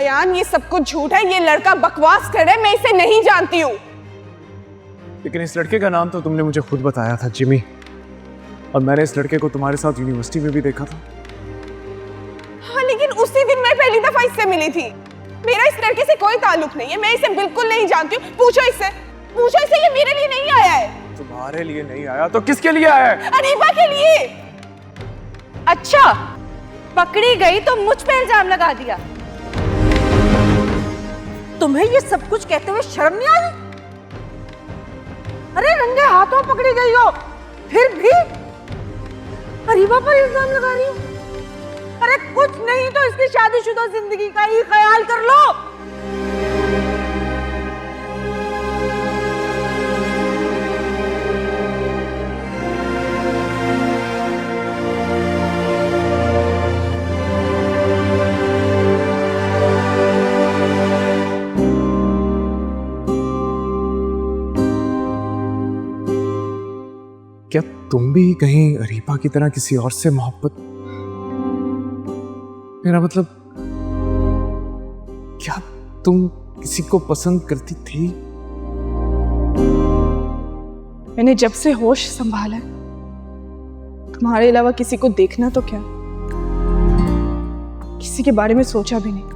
अयान, ये सब कुछ झूठ है। ये लड़का बकवास कर रहा है, मैं इसे नहीं जानती हूँ। लेकिन इस लड़के का नाम तो तुमने मुझे खुद बताया था, जिमी। और मैंने इस लड़के को तुम्हारे साथ यूनिवर्सिटी में भी देखा था। हाँ, लेकिन उसी दिन मैं पहली दफा इससे मिली थी। मेरा इस लड़के से कोई ताल्लुक नहीं है, मैं इसे बिल्कुल नहीं जानती हूँ। पूछो इससे, ये मेरे लिए नहीं आया है। तुम्हारे लिए नहीं आया तो किसके लिए आया है? अरीबा के लिए। अच्छा, पकड़ी गई तो मुझ पे इल्जाम लगा दिया। तुम्हें ये सब कुछ कहते हुए शर्म नहीं आ रही? अरे नंगे हाथों पकड़ी गई हो, फिर भी अरीबा पर इल्जाम लगा रही हो। अरे कुछ नहीं तो इसकी शादीशुदा जिंदगी का ही ख्याल कर लो। क्या तुम भी कहीं अरीबा की तरह किसी और से मोहब्बत? मेरा मतलब, क्या तुम किसी को पसंद करती थी? मैंने जब से होश संभाला है, तुम्हारे अलावा किसी को देखना तो क्या, किसी के बारे में सोचा भी नहीं।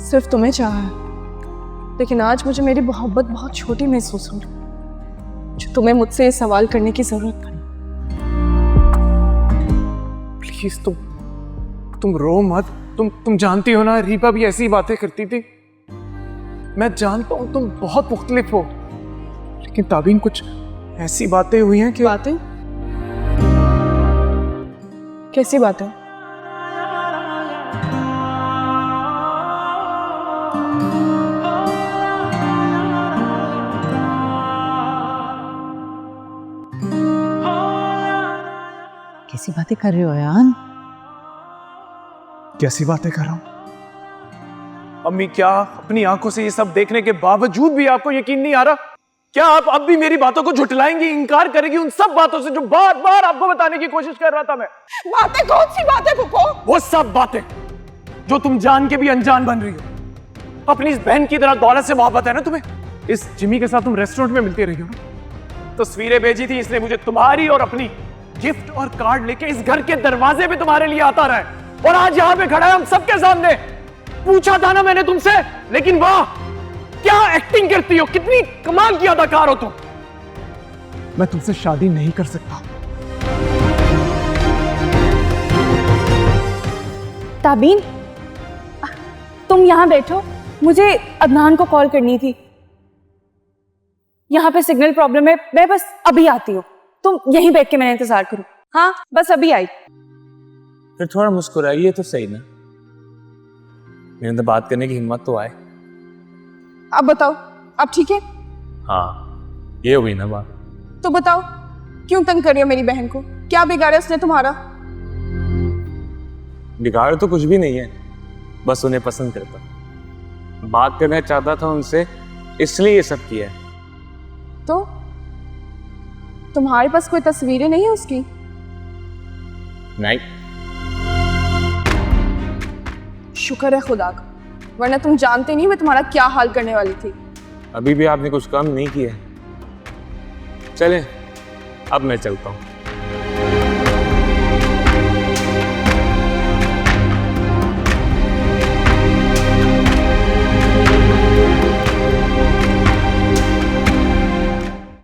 सिर्फ तुम्हें चाहा है। लेकिन आज मुझे मेरी मोहब्बत बहुत छोटी महसूस हो रही, जो तुम्हें मुझसे ये सवाल करने की जरूरत पड़ी। प्लीज तुम रो मत। तुम जानती हो ना, रीपा भी ऐसी बातें करती थी। मैं जानता हूं तुम बहुत मुख्तलिफ हो, लेकिन ताबीन कुछ ऐसी बातें हुई हैं कि... बातें? कैसी बातें? कैसी बातें कर रहे हो यान? कैसी बातें कर रहा हूं? अम्मी, क्या अपनी आंखों से ये सब देखने के बावजूद भी आपको यकीन नहीं आ रहा? क्या आप अब भी मेरी बातों को झुठलाएंगी, इनकार करेगी उन सब बातों से जो बार बार आपको बताने की कोशिश कर रहा था मैं? बातें? कौन सी बातें फूफो? वो सब बातें जो तुम जान के भी अनजान बन रही हो। अपनी इस बहन की तरह दौलत से मोहब्बत है ना तुम्हें। इस जिमी के साथ तुम रेस्टोरेंट में मिलती रही हो ना, तस्वीरें भेजी थी इसने मुझे तुम्हारी और अपनी, गिफ्ट और कार्ड लेके इस घर के दरवाजे पे तुम्हारे लिए आता रहा है। और आज यहां पे खड़ा है हम सबके सामने। पूछा था ना मैंने तुमसे, लेकिन वाह क्या एक्टिंग करती हो, कितनी कमाल की अदाकार हो तुम। मैं तुमसे शादी नहीं कर सकता। ताबीन, तुम यहां बैठो, मुझे अदनान को कॉल करनी थी। यहां पे सिग्नल प्रॉब्लम है, मैं बस अभी आती हूँ। तुम यहीं बैठ के मैंने इंतजार करो। हाँ, बस अभी आई। फिर थोड़ा मुस्कुराइए तो सही ना, मेरे तो बात करने की हिम्मत तो आए। अब बताओ, अब ठीक है? हाँ, ये हुई ना बात। तो बताओ, क्यों तंग कर रही हो मेरी बहन को? क्या बिगाड़ा उसने तुम्हारा? बिगाड़ तो कुछ भी नहीं है, बस उन्हें पसंद करता, बात करना चाहता था उनसे, इसलिए ये सब किया है। तो तुम्हारे पास कोई तस्वीरें नहीं है उसकी? नहीं। शुक्र है खुदा का, वरना तुम जानते नहीं मैं तुम्हारा क्या हाल करने वाली थी। अभी भी आपने कुछ काम नहीं किया। चलें, अब मैं चलता हूँ।